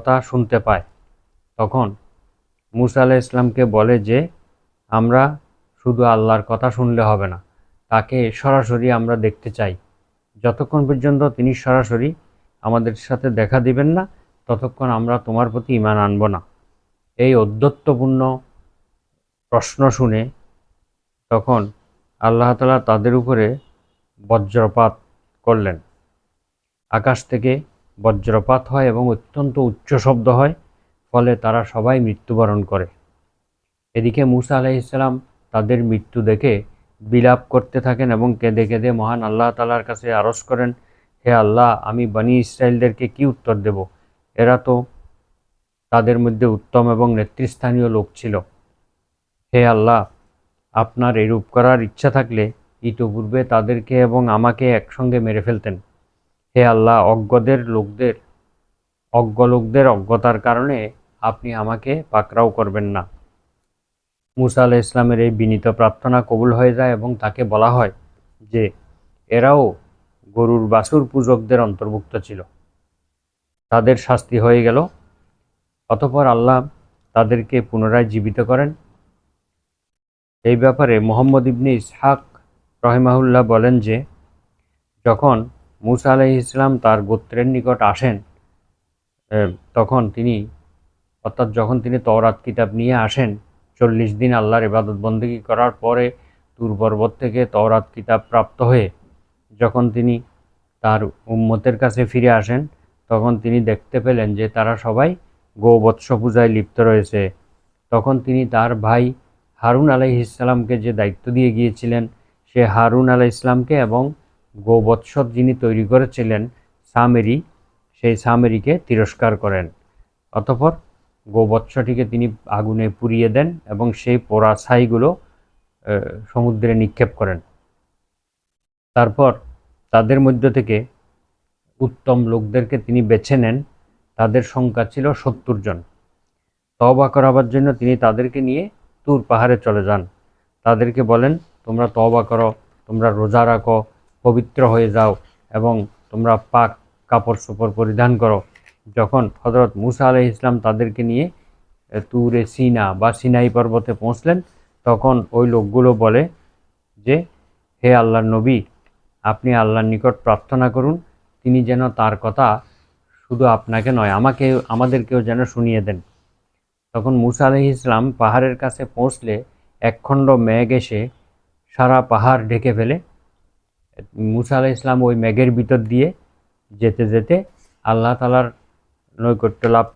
কথা শুনতে পায়। তখন মূসা আলাইহিস সালামকে বলে যে আমরা শুধু আল্লাহর কথা শুনলে হবে না, তাকে সরাসরি আমরা দেখতে চাই। যতক্ষণ পর্যন্ত তিনি সরাসরি আমাদের সাথে দেখা দিবেন না, ততক্ষণ আমরা তোমার প্রতি ঈমান আনব না। এই ঔদ্ধত্যপূর্ণ প্রশ্ন শুনে তখন আল্লাহ তাআলা তাদের উপরে বজ্রপাত করলেন। আকাশ থেকে বজ্রপাত হয় এবং অত্যন্ত উচ্চ শব্দ হয়, ফলে তারা সবাই মৃত্যুবরণ করে। এদিকে মূসা আলাইহিস সালাম তাদের মৃত্যু দেখে বিলাপ করতে থাকেন এবং কেঁদে কেঁদে মহান আল্লাহ তাআলার কাছে আরজ করেন, হে আল্লাহ, আমি বনী ইসরাইলদেরকে কি উত্তর দেব? এরা তো তাদের মধ্যে উত্তম এবং নেতৃস্থানীয় লোক ছিল। হে আল্লাহ, আপনার এরূপ করার ইচ্ছা থাকলে ইতপূর্বে তাদেরকে এবং আমাকে একসঙ্গে মেরে ফেলতেন। হে আল্লাহ, অজ্ঞ লোকদের অজ্ঞতার কারণে আপনি আমাকে পাকড়াও করবেন না। মূসা আলাইহিস সালামের এই বিনীত প্রার্থনা কবুল হয়ে যায় এবং তাকে বলা হয় যে এরাও গরুর বাছুর পূজকদের অন্তর্ভুক্ত ছিল। তাদের শাস্তি হয়ে গেল। অতঃপর আল্লাহ তাদেরকে পুনরায় জীবিত করেন। এই ব্যাপারে মুহাম্মদ ইবনে ইসহাক রাহিমাহুল্লাহ বলেন যে যখন মূসা আলাইহিস সালাম তার গোত্রের নিকট আসেন, তখন যখন তিনি তওরাত কিতাব নিয়ে আসেন, 40 দিন আল্লাহর ইবাদত বন্দেগী করার পরে তুর পর্বত থেকে তওরাত কিতাব প্রাপ্ত হয়ে যখন তিনি তার উম্মতের কাছে ফিরে আসেন, তখন তিনি দেখতে পেলেন যে তারা সবাই গোবৎস পূজায় লিপ্ত রয়েছে। তখন তিনি তার ভাই হারুন আলাইহিস সালামকে যে দায়িত্ব দিয়ে গিয়েছিলেন, সে হারুন আলাইহিস সালামকে এবং গোবৎস যিনি তৈরি করেছিলেন সামেরি, সেই সামেরিকে তিরস্কার করেন। অতঃপর গোবৎসটিকে তিনি আগুনে পুড়িয়ে দেন এবং সেই পোড়া ছাইগুলো সমুদ্রে নিক্ষেপ করেন। তারপর তাদের মধ্য থেকে উত্তম লোকদেরকে তিনি বেছে নেন। তাদের সংখ্যা ছিল 70 জন। তওবা করাবার জন্য তিনি তাদেরকে নিয়ে তুর পাহাড়ে চলে যান। তাদেরকে বলেন, তোমরা তওবা করো, তোমরা রোজা রাখো, পবিত্র হয়ে যাও এবং তোমরা পাক কাপড় চোপড় পরিধান করো। যখন হযরত মূসা আলাইহিস সালাম তাদেরকে নিয়ে তুরে সিনা বা সিনাই পর্বতে পৌঁছলেন, তখন ওই লোকগুলো বলে যে হে আল্লাহর নবী, আপনি আল্লাহর নিকট প্রার্থনা করুন, তিনি যেন তার কথা শুধু আপনাকে নয় আমাদেরকেও যেন শুনিয়ে দেন। তখন মূসা আলাইহিস সালাম পাহাড়ের কাছে পৌঁছলে একখণ্ড মেঘ এসে সারা পাহাড় ঢেকে ফেলে। মূসা আলাইহিস সালাম ওই মেঘের ভিতর দিয়ে যেতে যেতে আল্লাহ তাআলার নৈকট্য লাভ